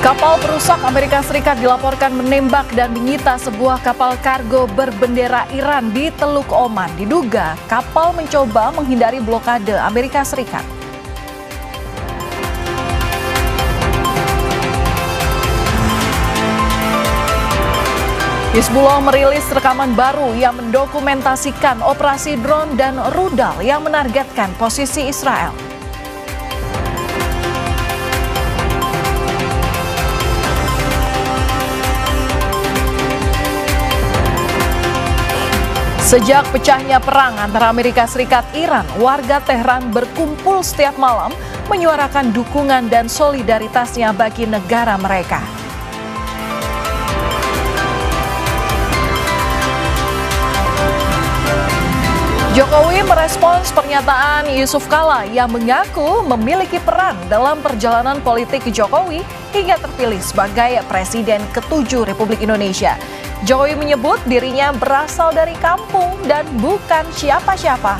Kapal perusak Amerika Serikat dilaporkan menembak dan menyita sebuah kapal kargo berbendera Iran di Teluk Oman. Diduga kapal mencoba menghindari blokade Amerika Serikat. Hizbullah merilis rekaman baru yang mendokumentasikan operasi drone dan rudal yang menargetkan posisi Israel. Sejak pecahnya perang antara Amerika Serikat dan Iran, warga Tehran berkumpul setiap malam menyuarakan dukungan dan solidaritasnya bagi negara mereka. Jokowi merespons pernyataan Yusuf Kala yang mengaku memiliki peran dalam perjalanan politik Jokowi hingga terpilih sebagai Presiden ke-7 Republik Indonesia. Jokowi menyebut dirinya berasal dari kampung dan bukan siapa-siapa.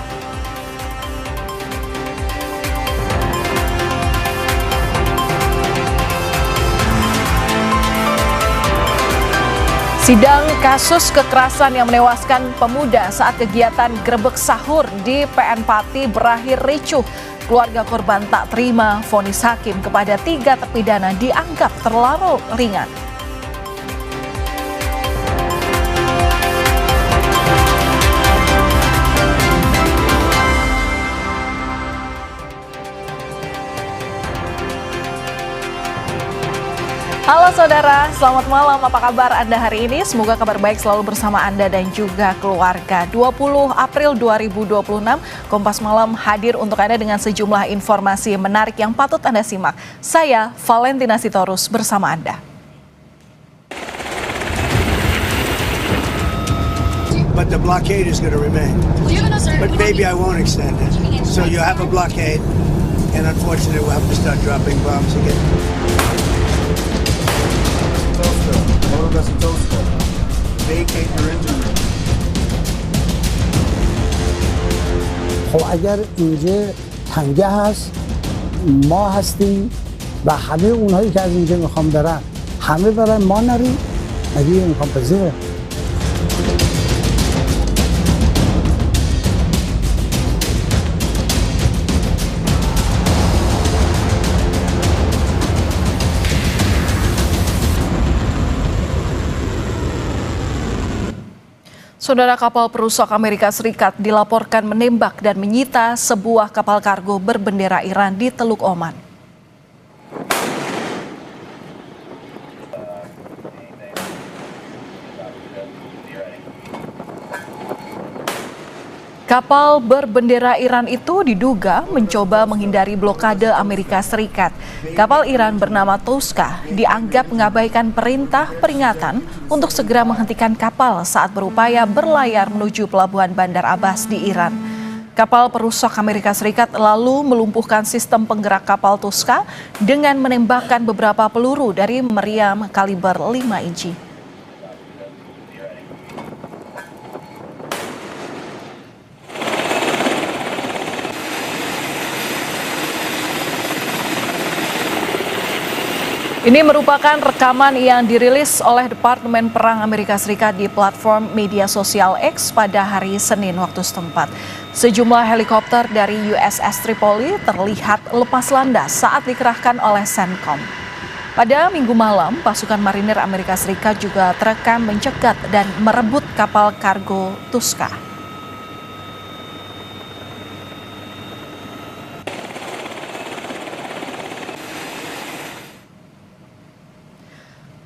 Sidang kasus kekerasan yang menewaskan pemuda saat kegiatan grebek sahur di PN Pati berakhir ricuh. Keluarga korban tak terima vonis hakim kepada 3 terpidana dianggap terlalu ringan. Halo saudara, selamat malam. Apa kabar Anda hari ini? Semoga kabar baik selalu bersama Anda dan juga keluarga. 20 April 2026, Kompas Malam hadir untuk Anda dengan sejumlah informasi menarik yang patut Anda simak. Saya Valentina Sitorus bersama Anda. But the blockade is going to remain. But maybe I won't extend it. So you have a blockade, and unfortunately we'll have to start dropping bombs again. خب اگر اینجا تنگه هست ما هستیم و همه اونهایی که از اینجا میخوام برن همه برن ما نریم مگه امکان پذیره؟ Saudara, kapal perusak Amerika Serikat dilaporkan menembak dan menyita sebuah kapal kargo berbendera Iran di Teluk Oman. Kapal berbendera Iran itu diduga mencoba menghindari blokade Amerika Serikat. Kapal Iran bernama Tuska dianggap mengabaikan perintah peringatan untuk segera menghentikan kapal saat berupaya berlayar menuju pelabuhan Bandar Abbas di Iran. Kapal perusak Amerika Serikat lalu melumpuhkan sistem penggerak kapal Tuska dengan menembakkan beberapa peluru dari meriam kaliber 5 inci. Ini merupakan rekaman yang dirilis oleh Departemen Perang Amerika Serikat di platform media sosial X pada hari Senin waktu setempat. Sejumlah helikopter dari USS Tripoli terlihat lepas landas saat dikerahkan oleh CENTCOM. Pada Minggu malam, pasukan marinir Amerika Serikat juga terekam mencegat dan merebut kapal kargo Tuska.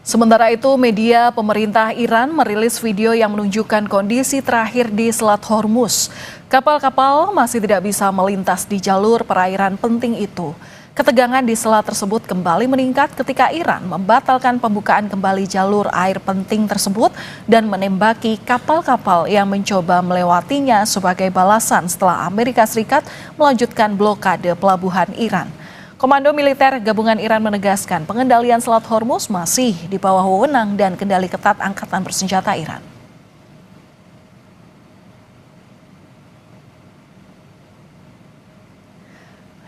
Sementara itu, media pemerintah Iran merilis video yang menunjukkan kondisi terakhir di Selat Hormuz. Kapal-kapal masih tidak bisa melintas di jalur perairan penting itu. Ketegangan di selat tersebut kembali meningkat ketika Iran membatalkan pembukaan kembali jalur air penting tersebut dan menembaki kapal-kapal yang mencoba melewatinya sebagai balasan setelah Amerika Serikat melanjutkan blokade pelabuhan Iran. Komando Militer Gabungan Iran menegaskan pengendalian Selat Hormuz masih di bawah wewenang dan kendali ketat Angkatan Bersenjata Iran.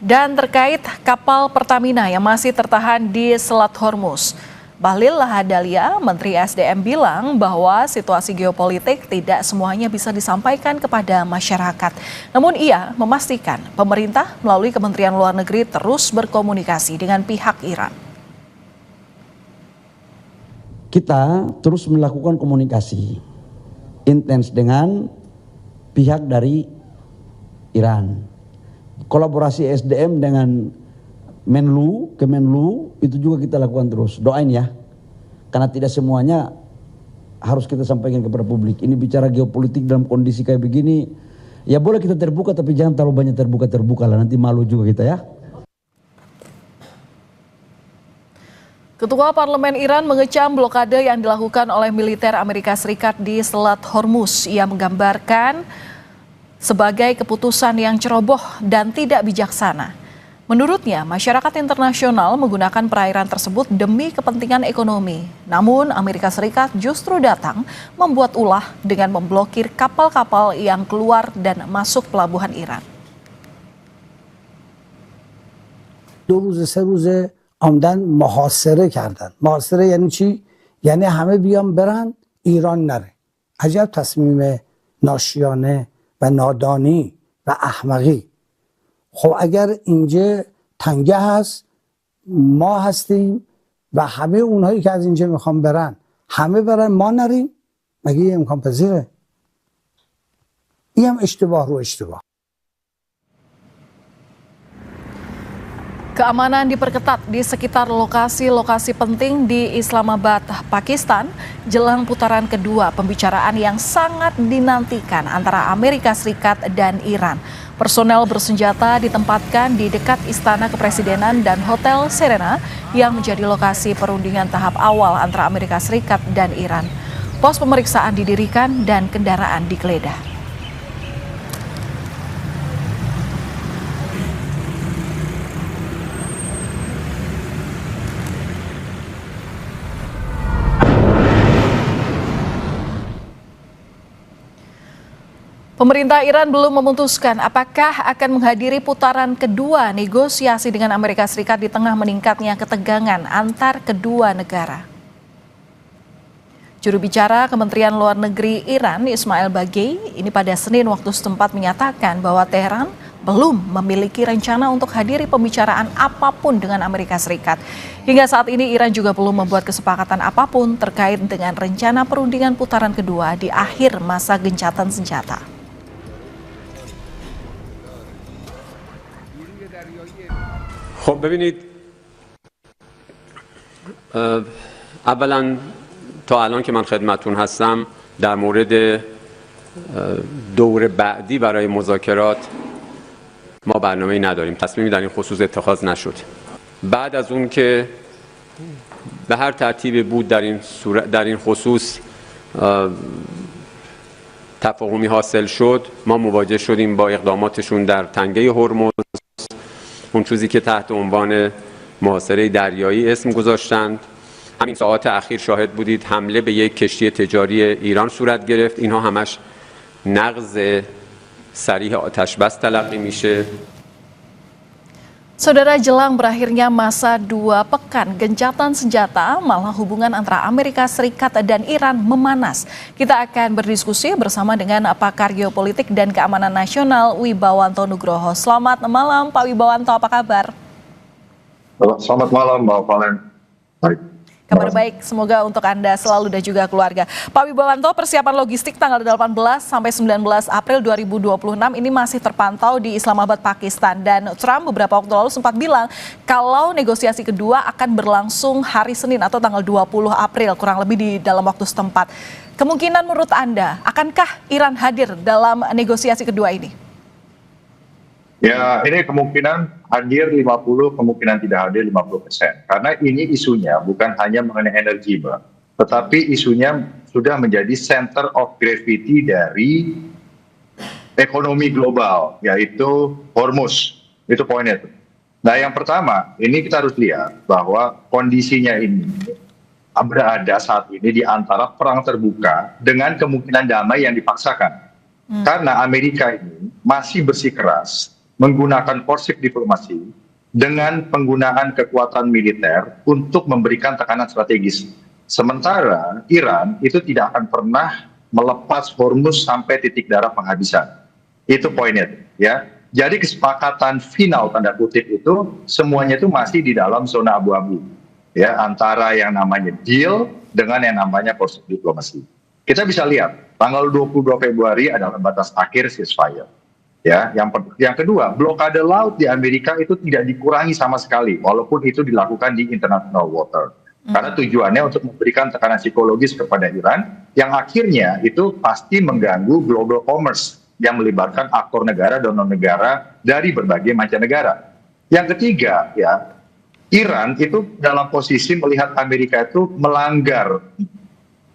Dan terkait kapal Pertamina yang masih tertahan di Selat Hormuz, Bahlil Lahadalia, Menteri SDM bilang bahwa situasi geopolitik tidak semuanya bisa disampaikan kepada masyarakat. Namun ia memastikan pemerintah melalui Kementerian Luar Negeri terus berkomunikasi dengan pihak Iran. Kita terus melakukan komunikasi intens dengan pihak dari Iran. Kolaborasi SDM dengan Kemenlu itu juga kita lakukan terus. Doain ya, karena tidak semuanya harus kita sampaikan kepada publik. Ini bicara geopolitik dalam kondisi kayak begini, ya boleh kita terbuka tapi jangan terlalu banyak terbuka lah, nanti malu juga kita ya. Ketua Parlemen Iran mengecam blokade yang dilakukan oleh militer Amerika Serikat di Selat Hormuz. Ia menggambarkan sebagai keputusan yang ceroboh dan tidak bijaksana. Menurutnya, masyarakat internasional menggunakan perairan tersebut demi kepentingan ekonomi. Namun, Amerika Serikat justru datang membuat ulah dengan memblokir kapal-kapal yang keluar dan masuk pelabuhan Iran. 2 روز 3 روز آمدن محاصره کردن. محاصره یعنی چی؟ یعنی همه بیان برن ایران نره. عجب تصمیم ناشیانه و نادانی و احمقی. خب اگر اینجا تنگه هست، ما هستیم و همه اونهایی که از اینجا میخوان برن همه برن ما نریم، مگه یه امکان پذیره؟ این هم اشتباه رو اشتباه. Keamanan diperketat di sekitar lokasi-lokasi penting di Islamabad, Pakistan, jelang putaran kedua pembicaraan yang sangat dinantikan antara Amerika Serikat dan Iran. Personel bersenjata ditempatkan di dekat Istana Kepresidenan dan Hotel Serena yang menjadi lokasi perundingan tahap awal antara Amerika Serikat dan Iran. Pos pemeriksaan didirikan dan kendaraan digeledah. Pemerintah Iran belum memutuskan apakah akan menghadiri putaran kedua negosiasi dengan Amerika Serikat di tengah meningkatnya ketegangan antar kedua negara. Juru bicara Kementerian Luar Negeri Iran, Ismail Bagei, ini pada Senin waktu setempat menyatakan bahwa Teheran belum memiliki rencana untuk hadiri pembicaraan apapun dengan Amerika Serikat. Hingga saat ini Iran juga belum membuat kesepakatan apapun terkait dengan rencana perundingan putaran kedua di akhir masa gencatan senjata. خب ببینید اولا تا الان که من خدمتون هستم در مورد دور بعدی برای مذاکرات ما برنامه‌ای نداریم، تصمیمی در این خصوص اتخاذ نشد. بعد از اون که به هر ترتیبی بود در این خصوص تفاهمی حاصل شد، ما مواجه شدیم با اقداماتشون در تنگه هرمز، اون چیزی که تحت عنوان محاصره دریایی اسم گذاشتند. همین ساعات اخیر شاهد بودید حمله به یک کشتی تجاری ایران صورت گرفت. اینها همش نقض صریح آتش بس تلقی میشه. Saudara, jelang berakhirnya masa 2 pekan gencatan senjata, malah hubungan antara Amerika Serikat dan Iran memanas. Kita akan berdiskusi bersama dengan pakar geopolitik dan keamanan nasional Wibawanto Nugroho. Selamat malam Pak Wibawanto, apa kabar? Selamat malam Mbak Valen. Baik. Kabar baik, semoga untuk Anda selalu dan juga keluarga. Pak Wibawanto, persiapan logistik tanggal 18 sampai 19 April 2026 ini masih terpantau di Islamabad, Pakistan. Dan Trump beberapa waktu lalu sempat bilang kalau negosiasi kedua akan berlangsung hari Senin atau tanggal 20 April, kurang lebih di dalam waktu setempat. Kemungkinan menurut Anda, akankah Iran hadir dalam negosiasi kedua ini? Ya, ini kemungkinan hadir 50, kemungkinan tidak hadir 50%. Karena ini isunya bukan hanya mengenai energi, Mbak. Tetapi isunya sudah menjadi center of gravity dari ekonomi global, yaitu Hormuz. Itu poinnya tuh. Nah, yang pertama, ini kita harus lihat bahwa kondisinya ini berada saat ini di antara perang terbuka dengan kemungkinan damai yang dipaksakan. Karena Amerika ini masih bersikeras menggunakan porsip diplomasi dengan penggunaan kekuatan militer untuk memberikan tekanan strategis. Sementara Iran itu tidak akan pernah melepas Hormuz sampai titik darah penghabisan. Itu poinnya, ya. Jadi kesepakatan final tanda kutip itu semuanya itu masih di dalam zona abu-abu, ya, antara yang namanya deal dengan yang namanya porsip diplomasi. Kita bisa lihat tanggal 22 Februari adalah batas akhir ceasefire. Ya, yang kedua, blokade laut di Amerika itu tidak dikurangi sama sekali, walaupun itu dilakukan di international water. Karena tujuannya untuk memberikan tekanan psikologis kepada Iran, yang akhirnya itu pasti mengganggu global commerce yang melibatkan aktor negara dan non-negara dari berbagai mancanegara. Yang ketiga, ya, Iran itu dalam posisi melihat Amerika itu melanggar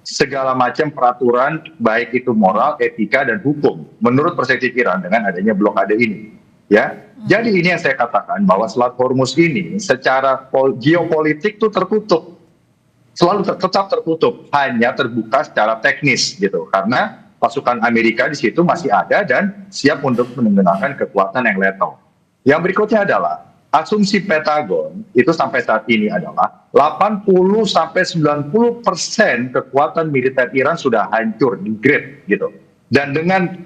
segala macam peraturan, baik itu moral, etika, dan hukum menurut perspektif Iran dengan adanya blokade ini, ya. Jadi ini yang saya katakan bahwa Selat Hormuz ini secara geopolitik itu tertutup, selalu tetap tertutup, hanya terbuka secara teknis gitu, karena pasukan Amerika di situ masih ada dan siap untuk menggunakan kekuatan yang lethal. Yang berikutnya adalah asumsi Pentagon itu sampai saat ini adalah 80-90% kekuatan militer Iran sudah hancur, degrade gitu. Dan dengan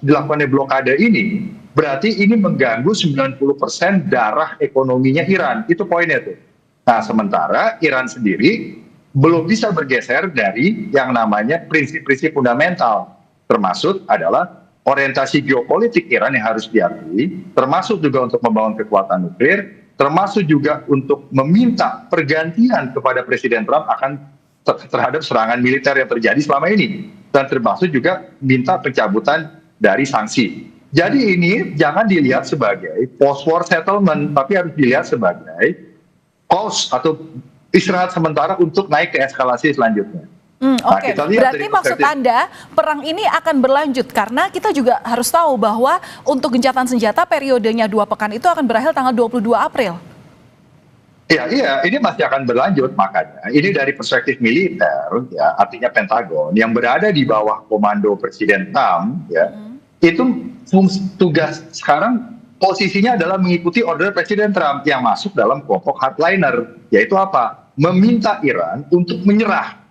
dilakukannya blokade ini, berarti ini mengganggu 90% darah ekonominya Iran. Itu poinnya tuh. Nah, sementara Iran sendiri belum bisa bergeser dari yang namanya prinsip-prinsip fundamental, termasuk adalah orientasi geopolitik Iran yang harus diakui, termasuk juga untuk membangun kekuatan nuklir, termasuk juga untuk meminta pergantian kepada Presiden Trump akan terhadap serangan militer yang terjadi selama ini, dan termasuk juga minta pencabutan dari sanksi. Jadi ini jangan dilihat sebagai post-war settlement, tapi harus dilihat sebagai pause atau istirahat sementara untuk naik ke eskalasi selanjutnya. Oke, berarti maksud Anda perang ini akan berlanjut karena kita juga harus tahu bahwa untuk gencatan senjata periodenya 2 pekan itu akan berakhir tanggal 22 April. Iya, ini masih akan berlanjut, makanya ini dari perspektif militer, ya, artinya Pentagon yang berada di bawah komando Presiden Trump, ya, itu tugas sekarang posisinya adalah mengikuti order Presiden Trump yang masuk dalam kelompok hardliner, yaitu apa? Meminta Iran untuk menyerah.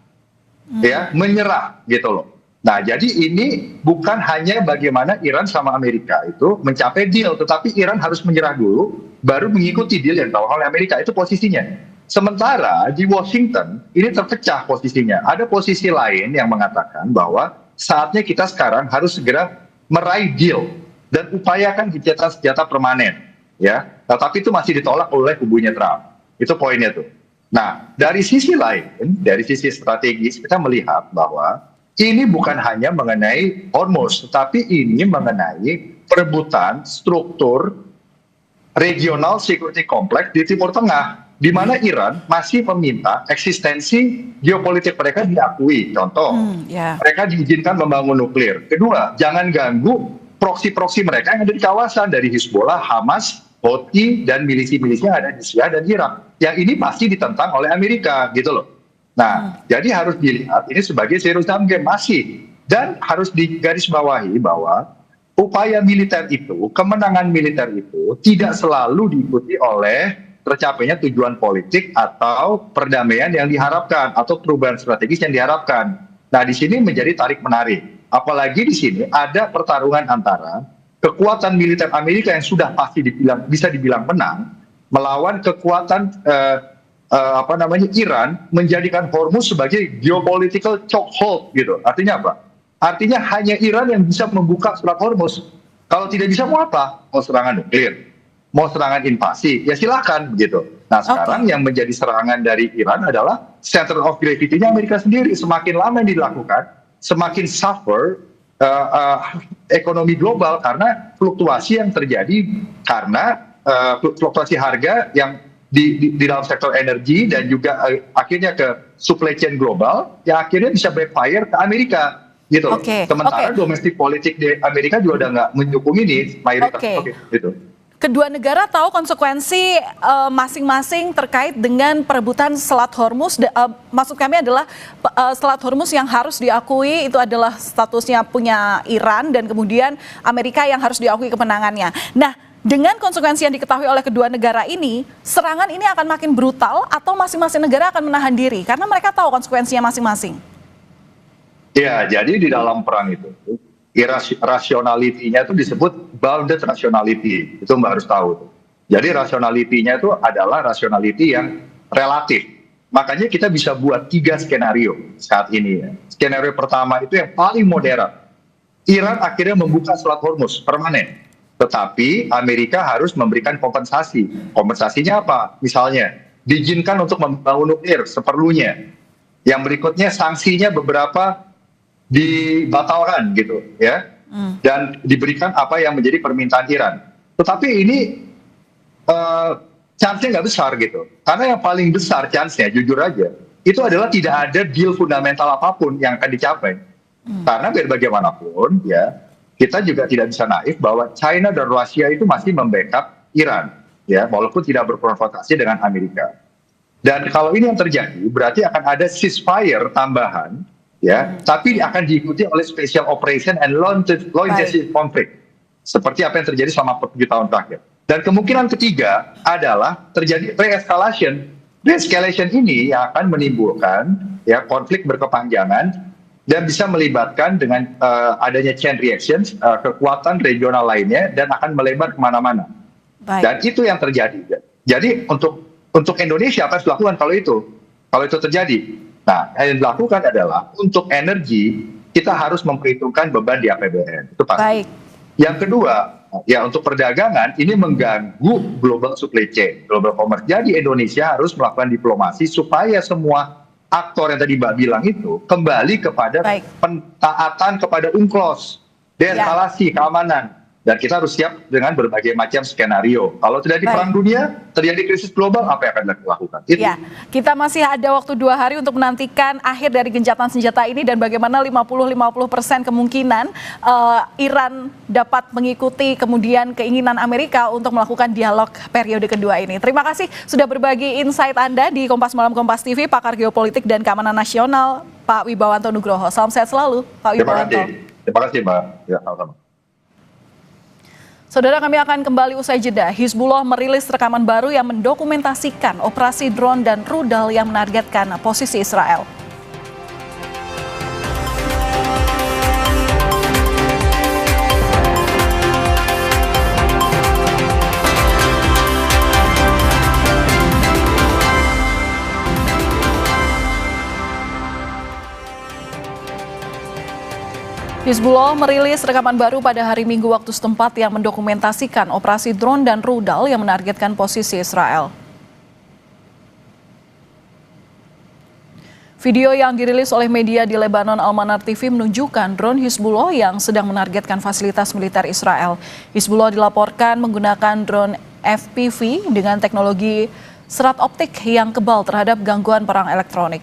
Ya, menyerah gitu loh. Nah, jadi ini bukan hanya bagaimana Iran sama Amerika itu mencapai deal, tetapi Iran harus menyerah dulu, baru mengikuti deal yang ditawarkan oleh Amerika. Itu posisinya. Sementara di Washington ini terpecah posisinya. Ada posisi lain yang mengatakan bahwa saatnya kita sekarang harus segera meraih deal dan upayakan gencatan senjata permanen, ya. Tetapi itu masih ditolak oleh kubunya Trump. Itu poinnya tuh. Nah, dari sisi lain, dari sisi strategis, kita melihat bahwa ini bukan hanya mengenai Hormuz, tetapi ini mengenai perebutan struktur regional security complex di Timur Tengah, di mana Iran masih meminta eksistensi geopolitik mereka diakui. Contoh, mereka diizinkan membangun nuklir. Kedua, jangan ganggu proksi-proksi mereka yang ada di kawasan, dari Hizbollah, Hamas, Houthi, dan milisi-milisi yang ada di Syria dan Irak. Yang ini pasti ditentang oleh Amerika, gitu loh. Nah, jadi harus dilihat ini sebagai zero sum game masih. Dan harus digarisbawahi bahwa upaya militer itu, kemenangan militer itu tidak selalu diikuti oleh tercapainya tujuan politik atau perdamaian yang diharapkan atau perubahan strategis yang diharapkan. Nah, di sini menjadi tarik-menarik. Apalagi di sini ada pertarungan antara kekuatan militer Amerika yang sudah pasti bisa dibilang menang melawan kekuatan Iran menjadikan Hormuz sebagai geopolitical chokehold gitu. Artinya apa? Artinya hanya Iran yang bisa membuka Selat Hormuz. Kalau tidak bisa mau apa? Mau serangan nuklir, mau serangan invasi, ya silakan begitu. Nah, sekarang yang menjadi serangan dari Iran adalah center of gravity-nya Amerika sendiri. Semakin lama yang dilakukan, semakin suffer ekonomi global karena fluktuasi yang terjadi karena fluktuasi harga yang di dalam sektor energi dan juga akhirnya ke supply chain global yang akhirnya bisa backfire ke Amerika gitu. Sementara domestik politik di Amerika juga udah nggak mendukung ini mayoritas. Gitu. Kedua negara tahu konsekuensi masing-masing terkait dengan perebutan Selat Hormuz. Maksud kami adalah Selat Hormuz yang harus diakui itu adalah statusnya punya Iran dan kemudian Amerika yang harus diakui kemenangannya. Nah, dengan konsekuensi yang diketahui oleh kedua negara ini, serangan ini akan makin brutal atau masing-masing negara akan menahan diri karena mereka tahu konsekuensinya masing-masing? Ya, jadi di dalam perang itu, rationality-nya itu disebut bounded rationality. Itu Mbak harus tahu. Jadi rationality-nya itu adalah rationality yang relatif. Makanya kita bisa buat 3 skenario saat ini. Ya. Skenario pertama itu yang paling modern. Iran akhirnya membuka Selat Hormuz permanen. Tetapi Amerika harus memberikan kompensasi. Kompensasinya apa? Misalnya, diizinkan untuk membangun nuklir seperlunya. Yang berikutnya sanksinya beberapa dibatalkan gitu ya. Dan diberikan apa yang menjadi permintaan Iran. Tetapi ini chance-nya nggak besar gitu. Karena yang paling besar chance-nya, jujur aja, itu adalah tidak ada deal fundamental apapun yang akan dicapai. Karena biar bagaimanapun ya, kita juga tidak bisa naif bahwa China dan Rusia itu masih membackup Iran, ya, walaupun tidak berkonfrontasi dengan Amerika. Dan kalau ini yang terjadi, berarti akan ada ceasefire tambahan, ya, tapi akan diikuti oleh special operation and law intensive conflict, seperti apa yang terjadi selama 7 tahun terakhir. Dan kemungkinan ketiga adalah terjadi re-escalation. Re-escalation ini yang akan menimbulkan ya konflik berkepanjangan dan bisa melibatkan dengan adanya chain reactions, kekuatan regional lainnya, dan akan melebar kemana-mana. Dan itu yang terjadi. Jadi untuk Indonesia apa yang dilakukan kalau itu terjadi? Nah, yang dilakukan adalah untuk energi kita harus memperhitungkan beban di APBN. Itu pasti. Baik. Yang kedua, ya untuk perdagangan ini mengganggu global supply chain, global commerce. Jadi Indonesia harus melakukan diplomasi supaya semua aktor yang tadi Mbak bilang itu kembali kepada pentaatan kepada UNCLOS, deeskalasi, keamanan. Dan kita harus siap dengan berbagai macam skenario. Kalau terjadi perang dunia, terjadi krisis global, apa yang akan dilakukan? Itu. Ya, kita masih ada waktu 2 hari untuk menantikan akhir dari gencatan senjata ini dan bagaimana 50% kemungkinan Iran dapat mengikuti kemudian keinginan Amerika untuk melakukan dialog periode kedua ini. Terima kasih sudah berbagi insight Anda di Kompas Malam Kompas TV, pakar geopolitik dan keamanan nasional, Pak Wibawanto Nugroho. Salam sehat selalu, Pak Wibawanto. Terima kasih, Mbak. Ya, sama-sama. Saudara, kami akan kembali usai jeda. Hizbullah merilis rekaman baru yang mendokumentasikan operasi drone dan rudal yang menargetkan posisi Israel. Hizbullah merilis rekaman baru pada hari Minggu waktu setempat yang mendokumentasikan operasi drone dan rudal yang menargetkan posisi Israel. Video yang dirilis oleh media di Lebanon Al-Manar TV menunjukkan drone Hizbullah yang sedang menargetkan fasilitas militer Israel. Hizbullah dilaporkan menggunakan drone FPV dengan teknologi serat optik yang kebal terhadap gangguan perang elektronik.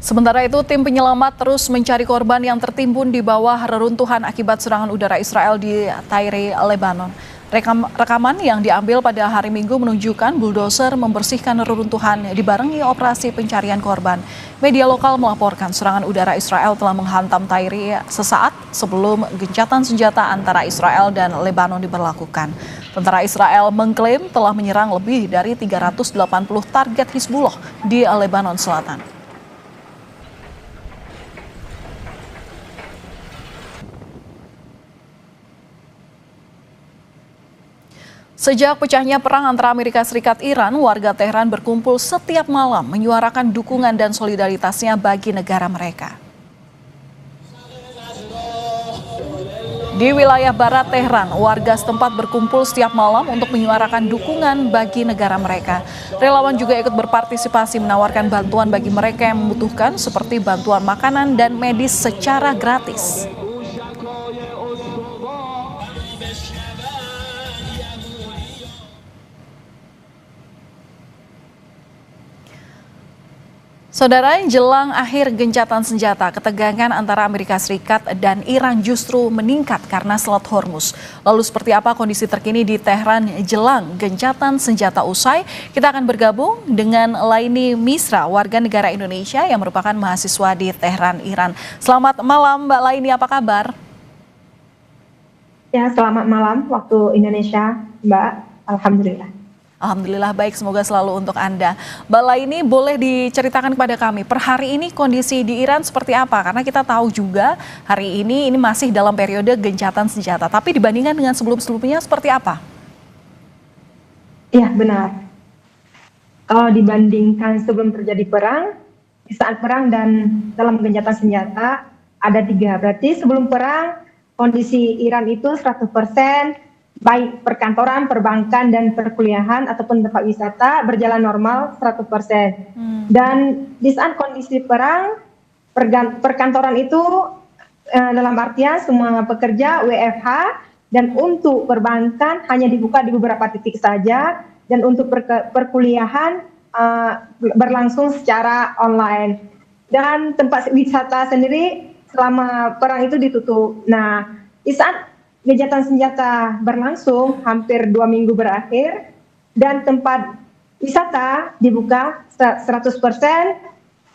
Sementara itu, tim penyelamat terus mencari korban yang tertimbun di bawah reruntuhan akibat serangan udara Israel di Tyre, Lebanon. Rekaman yang diambil pada hari Minggu menunjukkan bulldozer membersihkan reruntuhan dibarengi operasi pencarian korban. Media lokal melaporkan serangan udara Israel telah menghantam Tyre sesaat sebelum gencatan senjata antara Israel dan Lebanon diberlakukan. Tentara Israel mengklaim telah menyerang lebih dari 380 target Hizbullah di Lebanon Selatan. Sejak pecahnya perang antara Amerika Serikat Iran, warga Teheran berkumpul setiap malam menyuarakan dukungan dan solidaritasnya bagi negara mereka. Di wilayah barat Teheran, warga setempat berkumpul setiap malam untuk menyuarakan dukungan bagi negara mereka. Relawan juga ikut berpartisipasi menawarkan bantuan bagi mereka yang membutuhkan seperti bantuan makanan dan medis secara gratis. Saudara, jelang akhir gencatan senjata, ketegangan antara Amerika Serikat dan Iran justru meningkat karena Selat Hormuz. Lalu seperti apa kondisi terkini di Tehran jelang gencatan senjata usai? Kita akan bergabung dengan Laini Misra, warga negara Indonesia yang merupakan mahasiswa di Tehran, Iran. Selamat malam Mbak Laini, apa kabar? Ya, selamat malam waktu Indonesia, Mbak. Alhamdulillah. Alhamdulillah baik, semoga selalu untuk Anda. Mbak Laini, boleh diceritakan kepada kami per hari ini kondisi di Iran seperti apa? Karena kita tahu juga hari ini masih dalam periode gencatan senjata. Tapi dibandingkan dengan sebelum-sebelumnya seperti apa? Iya, benar. Kalau dibandingkan sebelum terjadi perang, di saat perang dan dalam gencatan senjata ada 3. Berarti sebelum perang kondisi Iran itu 100% baik perkantoran, perbankan, dan perkuliahan ataupun tempat wisata berjalan normal 100%. Dan di saat kondisi perang, perkantoran itu dalam artian semua pekerja WFH, dan untuk perbankan hanya dibuka di beberapa titik saja, dan untuk perkuliahan berlangsung secara online. Dan tempat wisata sendiri selama perang itu ditutup. Nah, di saat gencatan senjata berlangsung hampir 2 minggu berakhir dan tempat wisata dibuka 100%,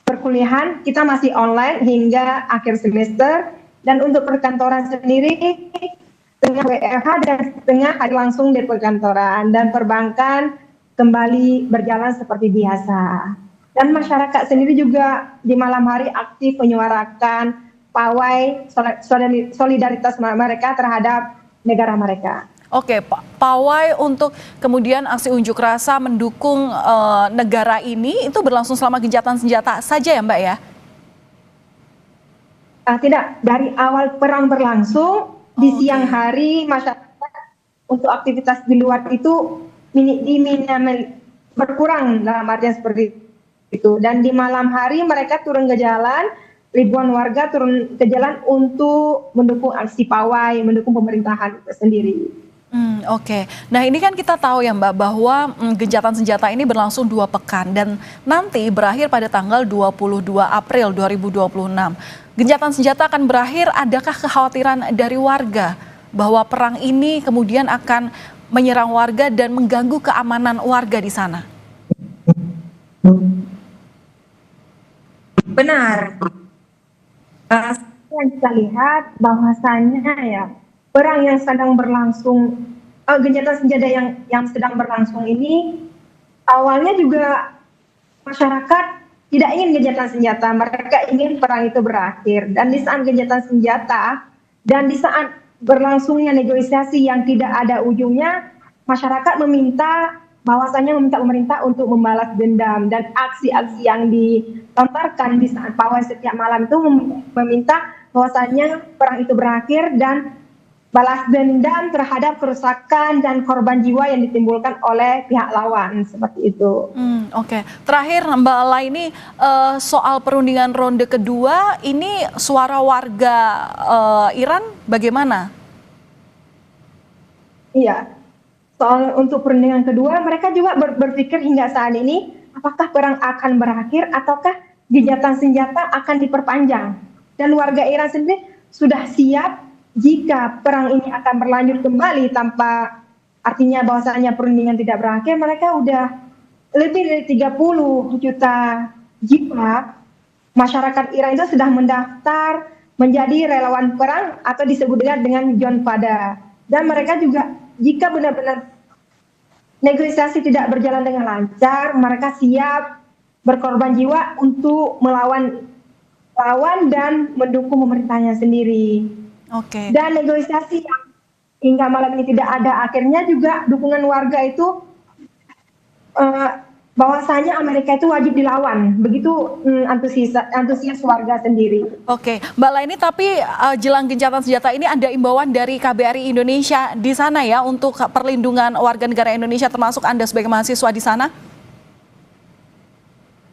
perkuliahan kita masih online hingga akhir semester, dan untuk perkantoran sendiri tengah WFH dan tengah hari langsung di perkantoran, dan perbankan kembali berjalan seperti biasa. Dan masyarakat sendiri juga di malam hari aktif menyuarakan pawai solidaritas mereka terhadap negara mereka. Oke, pawai untuk kemudian aksi unjuk rasa mendukung negara ini itu berlangsung selama gencatan senjata saja ya Mbak ya? Tidak, dari awal perang berlangsung di siang hari masyarakat untuk aktivitas di luar itu berkurang dalam artian seperti itu. Dan di malam hari mereka turun ke jalan. Ribuan warga turun ke jalan untuk mendukung aksi pawai, mendukung pemerintahan itu sendiri. Oke. Nah ini kan kita tahu ya Mbak bahwa gencatan senjata ini berlangsung 2 pekan dan nanti berakhir pada tanggal 22 April 2026. Gencatan senjata akan berakhir, adakah kekhawatiran dari warga bahwa perang ini kemudian akan menyerang warga dan mengganggu keamanan warga di sana? Benar. Yang kita lihat bahwasannya ya perang yang sedang berlangsung, gencatan senjata yang sedang berlangsung ini awalnya juga masyarakat tidak ingin gencatan senjata, mereka ingin perang itu berakhir. Dan di saat gencatan senjata dan di saat berlangsungnya negosiasi yang tidak ada ujungnya, masyarakat meminta pemerintah untuk membalas dendam, dan aksi-aksi yang dilontarkan di saat pawai setiap malam itu meminta bahwasanya perang itu berakhir dan balas dendam terhadap kerusakan dan korban jiwa yang ditimbulkan oleh pihak lawan, seperti itu. Oke. Terakhir Mbak Laini, soal perundingan ronde kedua ini suara warga Iran bagaimana? Iya. Soal untuk perundingan kedua, mereka juga berpikir hingga saat ini, apakah perang akan berakhir ataukah gencatan senjata akan diperpanjang. Dan warga Iran sendiri sudah siap jika perang ini akan berlanjut kembali tanpa artinya bahwasanya perundingan tidak berakhir. Mereka udah lebih dari 30 juta jiwa masyarakat Iran itu sudah mendaftar menjadi relawan perang atau disebut dengan John Pada. Dan mereka juga jika benar-benar negosiasi tidak berjalan dengan lancar, mereka siap berkorban jiwa untuk melawan lawan dan mendukung pemerintahnya sendiri. Oke. Dan negosiasi yang hingga malam ini tidak ada akhirnya juga dukungan warga itu bahwasanya Amerika itu wajib dilawan, begitu antusias warga sendiri. Oke, Mbak Laini, tapi jelang gencatan senjata ini ada imbauan dari KBRI Indonesia di sana ya untuk perlindungan warga negara Indonesia termasuk Anda sebagai mahasiswa di sana?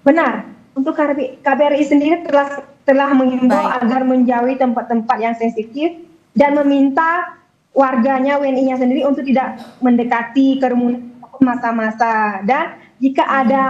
Benar, untuk KBRI sendiri telah mengimbau agar menjauhi tempat-tempat yang sensitif dan meminta warganya WNI-nya sendiri untuk tidak mendekati kerumunan massa-massa, dan jika ada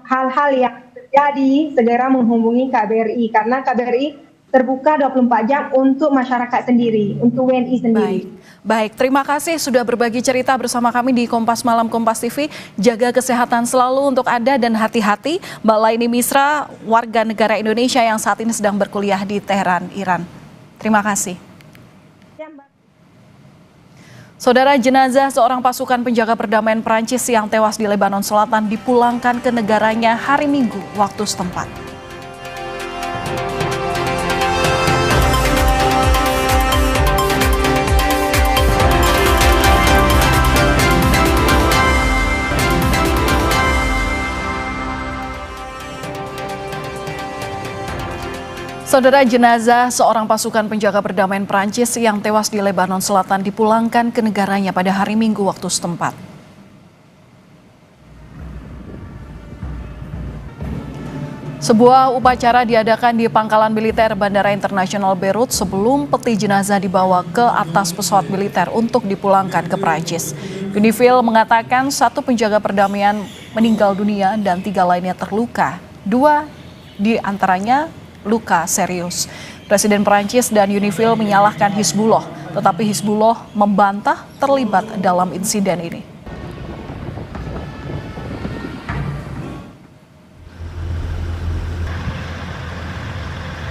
hal-hal yang terjadi, segera menghubungi KBRI karena KBRI terbuka 24 jam untuk masyarakat sendiri, untuk WNI sendiri. Baik, terima kasih sudah berbagi cerita bersama kami di Kompas Malam Kompas TV. Jaga kesehatan selalu untuk Anda dan hati-hati. Mbak Laini Misra, warga negara Indonesia yang saat ini sedang berkuliah di Teheran, Iran. Terima kasih. Saudara, jenazah seorang pasukan penjaga perdamaian Prancis yang tewas di Lebanon Selatan dipulangkan ke negaranya hari Minggu waktu setempat. Saudara, jenazah seorang pasukan penjaga perdamaian Prancis yang tewas di Lebanon Selatan dipulangkan ke negaranya pada hari Minggu waktu setempat. Sebuah upacara diadakan di pangkalan militer Bandara Internasional Beirut sebelum peti jenazah dibawa ke atas pesawat militer untuk dipulangkan ke Prancis. Unifil mengatakan 1 penjaga perdamaian meninggal dunia dan 3 lainnya terluka. 2 di antaranya luka serius. Presiden Prancis dan Unifil menyalahkan Hizbullah, tetapi Hizbullah membantah terlibat dalam insiden ini.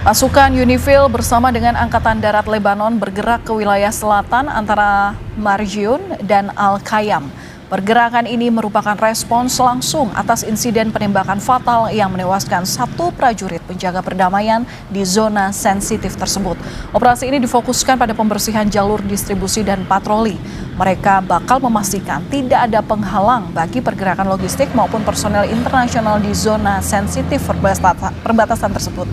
Pasukan Unifil bersama dengan Angkatan Darat Lebanon bergerak ke wilayah selatan antara Marjioun dan Al-Qayyam. Pergerakan ini merupakan respons langsung atas insiden penembakan fatal yang menewaskan 1 prajurit penjaga perdamaian di zona sensitif tersebut. Operasi ini difokuskan pada pembersihan jalur distribusi dan patroli. Mereka bakal memastikan tidak ada penghalang bagi pergerakan logistik maupun personel internasional di zona sensitif perbatasan tersebut.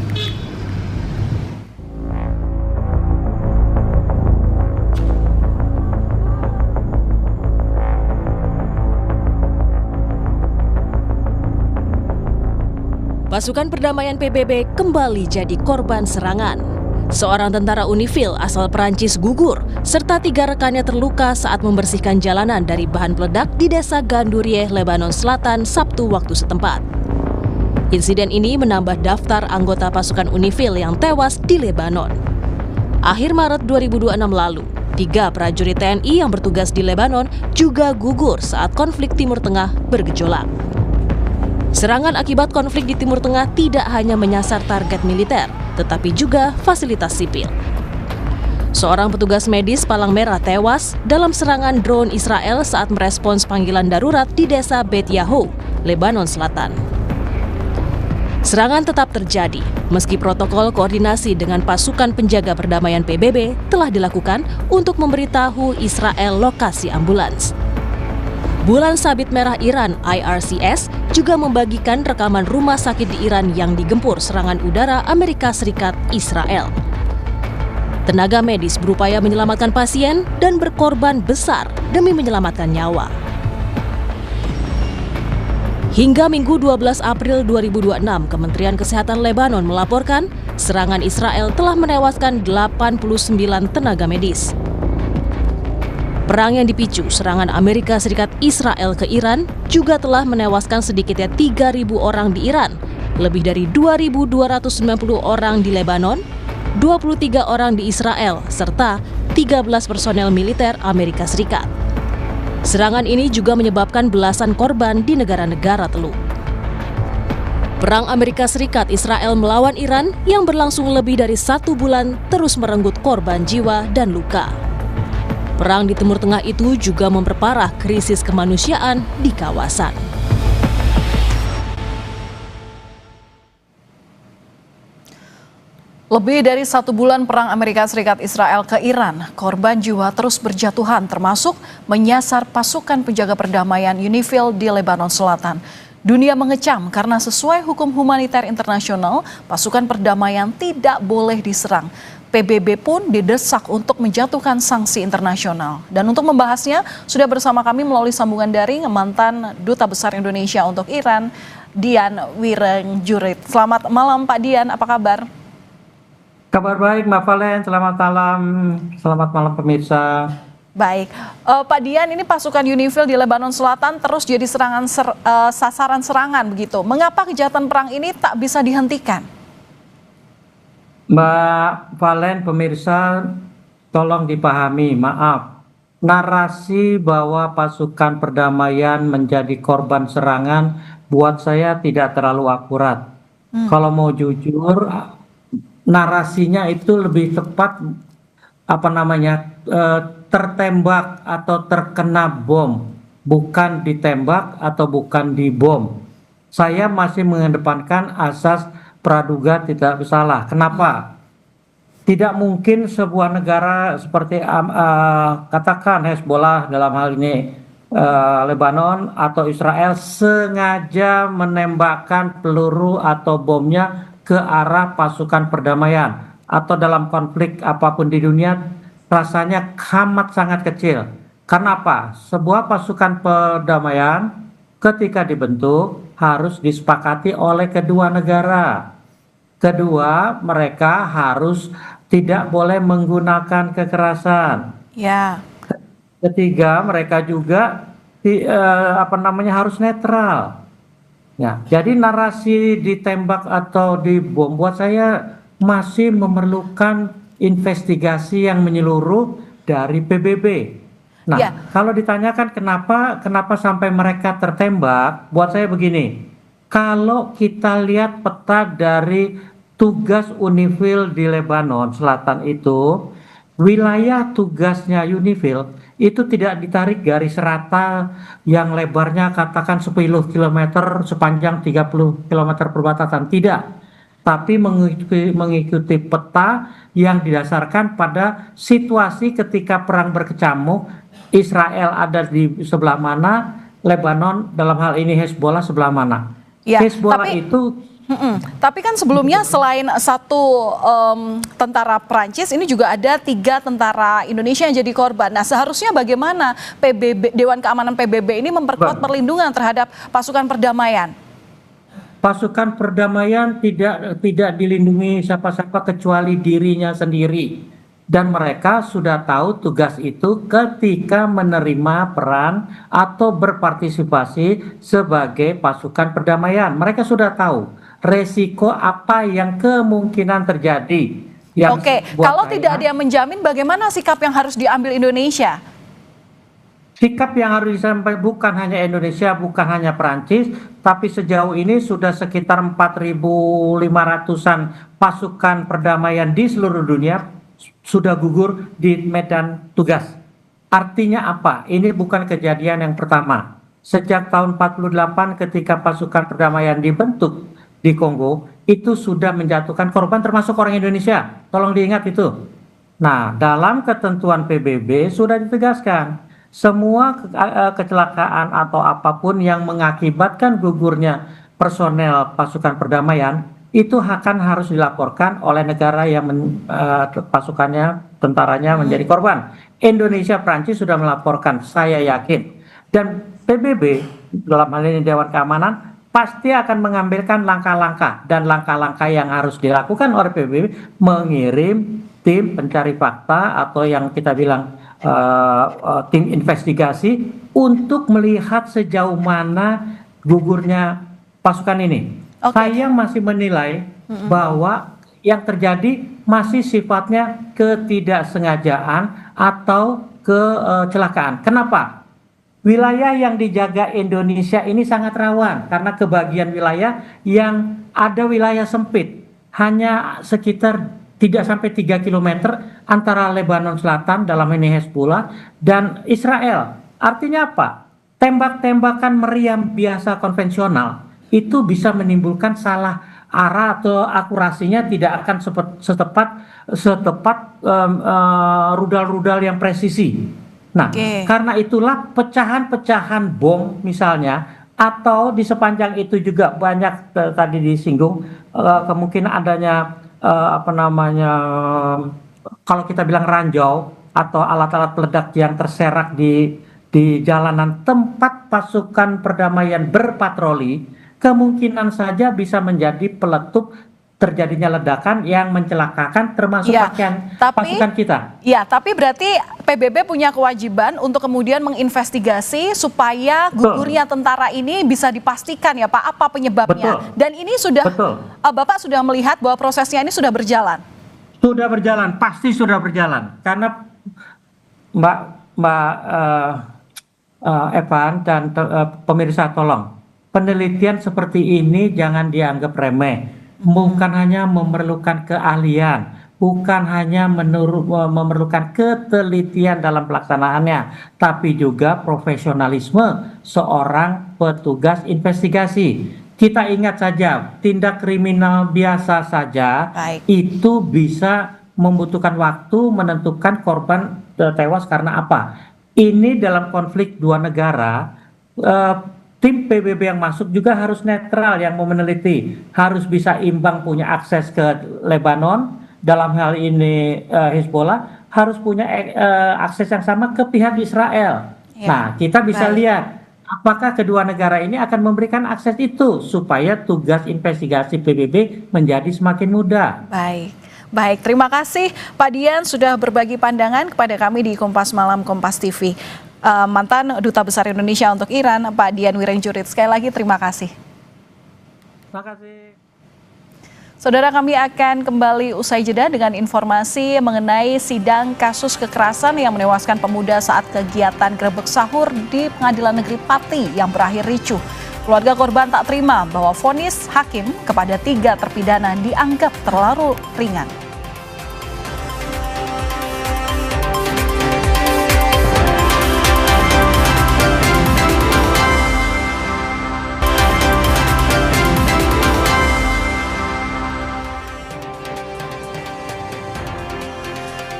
Pasukan perdamaian PBB kembali jadi korban serangan. Seorang tentara Unifil asal Perancis gugur, serta 3 rekannya terluka saat membersihkan jalanan dari bahan peledak di desa Gandourieh, Lebanon Selatan, Sabtu waktu setempat. Insiden ini menambah daftar anggota pasukan Unifil yang tewas di Lebanon. Akhir Maret 2026 lalu, 3 prajurit TNI yang bertugas di Lebanon juga gugur saat konflik Timur Tengah bergejolak. Serangan akibat konflik di Timur Tengah tidak hanya menyasar target militer, tetapi juga fasilitas sipil. Seorang petugas medis Palang Merah tewas dalam serangan drone Israel saat merespons panggilan darurat di desa Bet Yahu, Lebanon Selatan. Serangan tetap terjadi, meski protokol koordinasi dengan pasukan penjaga perdamaian PBB telah dilakukan untuk memberitahu Israel lokasi ambulans. Bulan Sabit Merah Iran (IRCS) juga membagikan rekaman rumah sakit di Iran yang digempur serangan udara Amerika Serikat Israel. Tenaga medis berupaya menyelamatkan pasien dan berkorban besar demi menyelamatkan nyawa. Hingga Minggu 12 April 2026, Kementerian Kesehatan Lebanon melaporkan serangan Israel telah menewaskan 89 tenaga medis. Perang yang dipicu serangan Amerika Serikat Israel ke Iran juga telah menewaskan sedikitnya 3.000 orang di Iran, lebih dari 2.290 orang di Lebanon, 23 orang di Israel, serta 13 personel militer Amerika Serikat. Serangan ini juga menyebabkan belasan korban di negara-negara teluk. Perang Amerika Serikat Israel melawan Iran yang berlangsung lebih dari 1 bulan terus merenggut korban jiwa dan luka. Perang di Timur Tengah itu juga memperparah krisis kemanusiaan di kawasan. Lebih dari 1 bulan perang Amerika Serikat Israel ke Iran, korban jiwa terus berjatuhan termasuk menyasar pasukan penjaga perdamaian Unifil di Lebanon Selatan. Dunia mengecam karena sesuai hukum humaniter internasional, pasukan perdamaian tidak boleh diserang. PBB pun didesak untuk menjatuhkan sanksi internasional. Dan untuk membahasnya, sudah bersama kami melalui sambungan daring mantan Duta Besar Indonesia untuk Iran, Dian Wirengjurit. Selamat malam Pak Dian, apa kabar? Kabar baik Mbak Valen, selamat malam pemirsa. Baik, Pak Dian, ini pasukan UNIFIL di Lebanon Selatan terus jadi sasaran serangan begitu. Mengapa kejahatan perang ini tak bisa dihentikan? Mbak Valen, pemirsa, tolong dipahami, maaf. Narasi bahwa pasukan perdamaian menjadi korban serangan buat saya tidak terlalu akurat. Kalau mau jujur, narasinya itu lebih tepat tertembak atau terkena bom, bukan ditembak atau bukan dibom. Saya masih mengedepankan asas praduga tidak bersalah. Kenapa? Tidak mungkin sebuah negara seperti katakan Hezbollah dalam hal ini Lebanon atau Israel sengaja menembakkan peluru atau bomnya ke arah pasukan perdamaian atau dalam konflik apapun di dunia. Rasanya amat sangat kecil. Karena apa? Sebuah pasukan perdamaian ketika dibentuk harus disepakati oleh kedua negara. Kedua, mereka harus tidak boleh menggunakan kekerasan. Ya. Ketiga, mereka juga harus netral. Ya, jadi narasi ditembak atau dibom buat saya masih memerlukan investigasi yang menyeluruh dari PBB. Nah, kalau ditanyakan kenapa sampai mereka tertembak, buat saya begini. Kalau kita lihat peta dari tugas UNIFIL di Lebanon Selatan itu, wilayah tugasnya UNIFIL itu tidak ditarik garis rata yang lebarnya katakan 10 km sepanjang 30 km perbatasan. Tidak. Tapi mengikuti peta yang didasarkan pada situasi ketika perang berkecamuk, Israel ada di sebelah mana, Lebanon dalam hal ini Hezbollah sebelah mana. Hezbollah tapi kan sebelumnya selain satu tentara Prancis, ini juga ada 3 tentara Indonesia yang jadi korban. Nah, seharusnya bagaimana PBB, Dewan Keamanan PBB ini memperkuat perlindungan terhadap pasukan perdamaian? Pasukan perdamaian tidak dilindungi siapa-siapa kecuali dirinya sendiri. Dan mereka sudah tahu tugas itu ketika menerima peran atau berpartisipasi sebagai pasukan perdamaian. Mereka sudah tahu resiko apa yang kemungkinan terjadi. Oke, kalau tidak ada yang menjamin, bagaimana sikap yang harus diambil Indonesia? Sikap yang harus disampaikan bukan hanya Indonesia, bukan hanya Perancis, tapi sejauh ini sudah sekitar 4.500-an pasukan perdamaian di seluruh dunia sudah gugur di medan tugas. Artinya apa? Ini bukan kejadian yang pertama. Sejak tahun 48 ketika pasukan perdamaian dibentuk di Kongo, itu sudah menjatuhkan korban termasuk orang Indonesia. Tolong diingat itu. Nah, dalam ketentuan PBB sudah ditegaskan. Semua kecelakaan atau apapun yang mengakibatkan gugurnya personel pasukan perdamaian itu akan harus dilaporkan oleh negara yang pasukannya, tentaranya menjadi korban. Indonesia, Prancis sudah melaporkan, saya yakin. Dan PBB dalam hal ini Dewan Keamanan pasti akan mengambilkan langkah-langkah, dan langkah-langkah yang harus dilakukan oleh PBB mengirim tim pencari fakta atau yang kita bilang tim investigasi untuk melihat sejauh mana gugurnya pasukan ini. Saya masih menilai bahwa yang terjadi masih sifatnya ketidaksengajaan atau kecelakaan. Kenapa? Wilayah yang dijaga Indonesia ini sangat rawan karena kebagian wilayah yang ada wilayah sempit, hanya sekitar tidak sampai 3 km antara Lebanon Selatan dalam ini Hezbollah dan Israel. Artinya apa? Tembak-tembakan meriam biasa konvensional itu bisa menimbulkan salah arah atau akurasinya tidak akan setepat rudal-rudal yang presisi. Nah, karena itulah pecahan-pecahan bom misalnya atau di sepanjang itu juga banyak tadi disinggung kemungkinan adanya kalau kita bilang ranjau atau alat-alat peledak yang terserak di jalanan tempat pasukan perdamaian berpatroli, kemungkinan saja bisa menjadi peletup terjadinya ledakan yang mencelakakan termasuk pasukan kita. Ya, tapi berarti PBB punya kewajiban untuk kemudian menginvestigasi supaya gugurnya tentara ini bisa dipastikan ya Pak, apa penyebabnya. Betul. Dan ini sudah, Bapak sudah melihat bahwa prosesnya ini sudah berjalan? Sudah berjalan, pasti sudah berjalan. Karena Mbak Evan dan pemirsa tolong, penelitian seperti ini jangan dianggap remeh. Bukan hanya memerlukan keahlian, bukan hanya memerlukan ketelitian dalam pelaksanaannya, tapi juga profesionalisme seorang petugas investigasi. Kita ingat saja, tindak kriminal biasa saja itu bisa membutuhkan waktu menentukan korban tewas karena apa. Ini dalam konflik dua negara, tim PBB yang masuk juga harus netral yang mau meneliti, harus bisa imbang, punya akses ke Lebanon, dalam hal ini Hezbollah harus punya akses yang sama ke pihak Israel. Nah, kita bisa lihat apakah kedua negara ini akan memberikan akses itu supaya tugas investigasi PBB menjadi semakin mudah. Baik, terima kasih Pak Dian sudah berbagi pandangan kepada kami di Kompas Malam Kompas TV. Mantan Duta Besar Indonesia untuk Iran, Pak Dian Wirenjurit. Sekali lagi terima kasih. Terima kasih. Saudara, kami akan kembali usai jeda dengan informasi mengenai sidang kasus kekerasan yang menewaskan pemuda saat kegiatan grebek sahur di Pengadilan Negeri Pati yang berakhir ricuh. Keluarga korban tak terima bahwa vonis hakim kepada 3 terpidana dianggap terlalu ringan.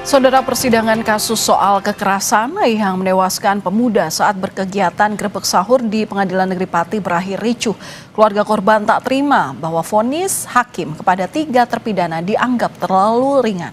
Saudara, persidangan kasus soal kekerasan yang menewaskan pemuda saat berkegiatan grebek sahur di Pengadilan Negeri Pati berakhir ricuh. Keluarga korban tak terima bahwa vonis hakim kepada 3 terpidana dianggap terlalu ringan.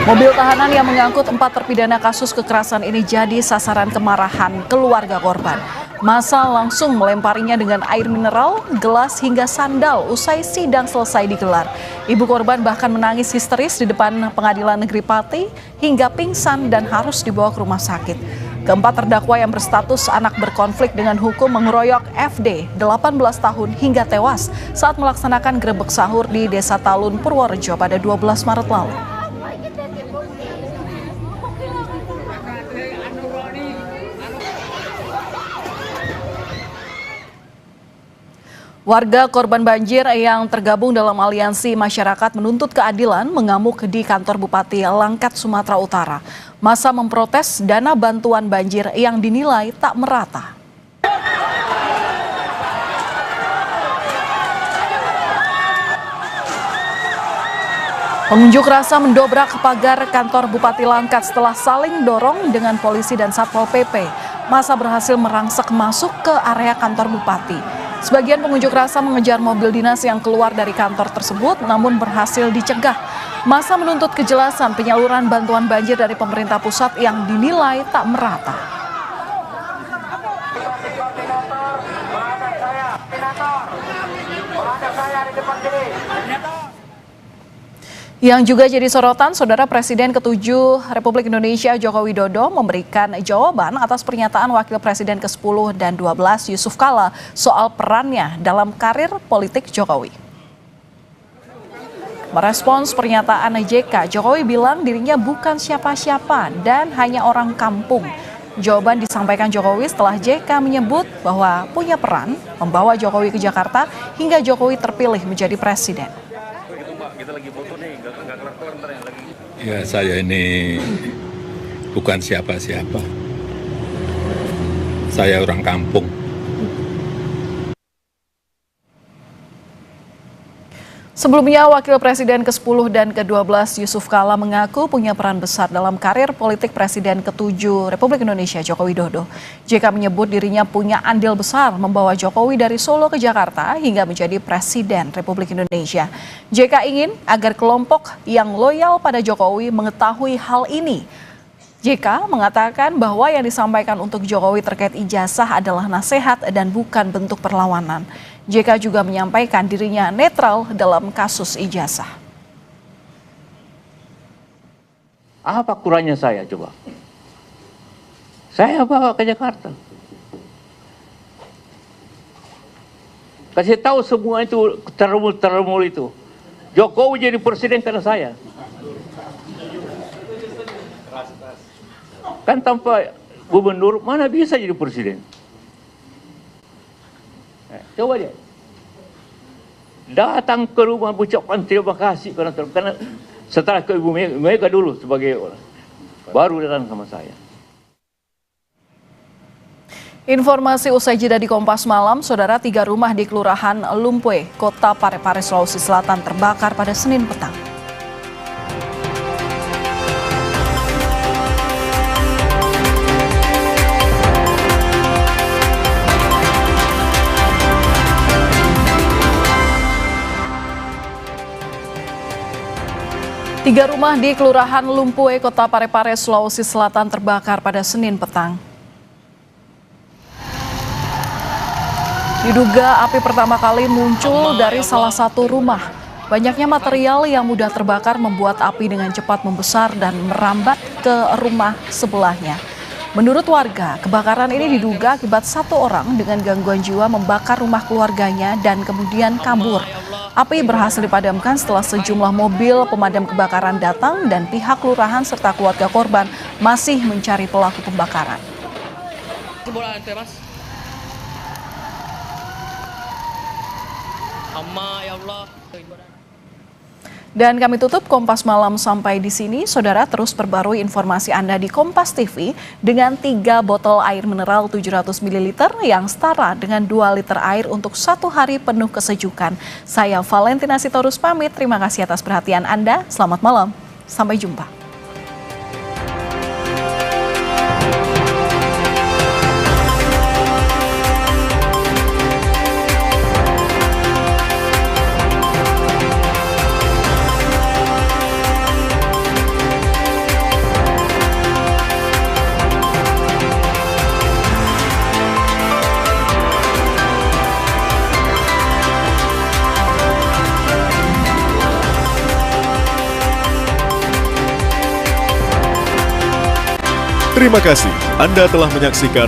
Mobil tahanan yang mengangkut 4 terpidana kasus kekerasan ini jadi sasaran kemarahan keluarga korban. Massa langsung melemparinya dengan air mineral, gelas hingga sandal usai sidang selesai digelar. Ibu korban bahkan menangis histeris di depan Pengadilan Negeri Pati hingga pingsan dan harus dibawa ke rumah sakit. Keempat terdakwa yang berstatus anak berkonflik dengan hukum mengeroyok FD 18 tahun hingga tewas saat melaksanakan grebek sahur di Desa Talun, Purworejo pada 12 Maret lalu. Warga korban banjir yang tergabung dalam aliansi masyarakat menuntut keadilan mengamuk di kantor Bupati Langkat, Sumatera Utara. Massa memprotes dana bantuan banjir yang dinilai tak merata. Pengunjuk rasa mendobrak pagar kantor Bupati Langkat setelah saling dorong dengan polisi dan Satpol PP. Massa berhasil merangsek masuk ke area kantor Bupati. Sebagian pengunjuk rasa mengejar mobil dinas yang keluar dari kantor tersebut namun berhasil dicegah. Massa menuntut kejelasan penyaluran bantuan banjir dari pemerintah pusat yang dinilai tak merata. Yang juga jadi sorotan, Saudara, Presiden ke-7 Republik Indonesia Joko Widodo memberikan jawaban atas pernyataan Wakil Presiden ke-10 dan 12 Yusuf Kala soal perannya dalam karir politik Jokowi. Merespons pernyataan JK, Jokowi bilang dirinya bukan siapa-siapa dan hanya orang kampung. Jawaban disampaikan Jokowi setelah JK menyebut bahwa punya peran membawa Jokowi ke Jakarta hingga Jokowi terpilih menjadi presiden. Ya, saya ini bukan siapa-siapa. Saya orang kampung. Sebelumnya, Wakil Presiden ke-10 dan ke-12 Yusuf Kala mengaku punya peran besar dalam karir politik Presiden ke-7 Republik Indonesia Joko Widodo. JK menyebut dirinya punya andil besar membawa Jokowi dari Solo ke Jakarta hingga menjadi Presiden Republik Indonesia. JK ingin agar kelompok yang loyal pada Jokowi mengetahui hal ini. JK mengatakan bahwa yang disampaikan untuk Jokowi terkait ijazah adalah nasihat dan bukan bentuk perlawanan. JK juga menyampaikan dirinya netral dalam kasus ijazah. Apa kurangnya saya coba? Saya bawa ke Jakarta. Kasih tahu semua itu termul itu. Jokowi jadi presiden karena saya. Kan tanpa gubernur mana bisa jadi presiden? Coba dia. Datang ke rumah ucapkan terima kasih karena setelah ke Ibu Mega dulu sebagai orang. Baru datang sama saya. Informasi usai jeda di Kompas Malam, Saudara, 3 rumah di Kelurahan Lumpue, Kota Parepare, Sulawesi Selatan terbakar pada Senin petang. Tiga rumah di Kelurahan Lumpue, Kota Parepare, Sulawesi Selatan terbakar pada Senin petang. Diduga api pertama kali muncul dari salah satu rumah. Banyaknya material yang mudah terbakar membuat api dengan cepat membesar dan merambat ke rumah sebelahnya. Menurut warga, kebakaran ini diduga akibat satu orang dengan gangguan jiwa membakar rumah keluarganya dan kemudian kabur. Api berhasil dipadamkan setelah sejumlah mobil pemadam kebakaran datang dan pihak kelurahan serta keluarga korban masih mencari pelaku pembakaran. Dan kami tutup Kompas Malam sampai di sini. Saudara, terus perbarui informasi Anda di Kompas TV dengan 3 botol air mineral 700 ml yang setara dengan 2 liter air untuk 1 hari penuh kesejukan. Saya Valentina Sitorus pamit. Terima kasih atas perhatian Anda. Selamat malam. Sampai jumpa. Terima kasih Anda telah menyaksikan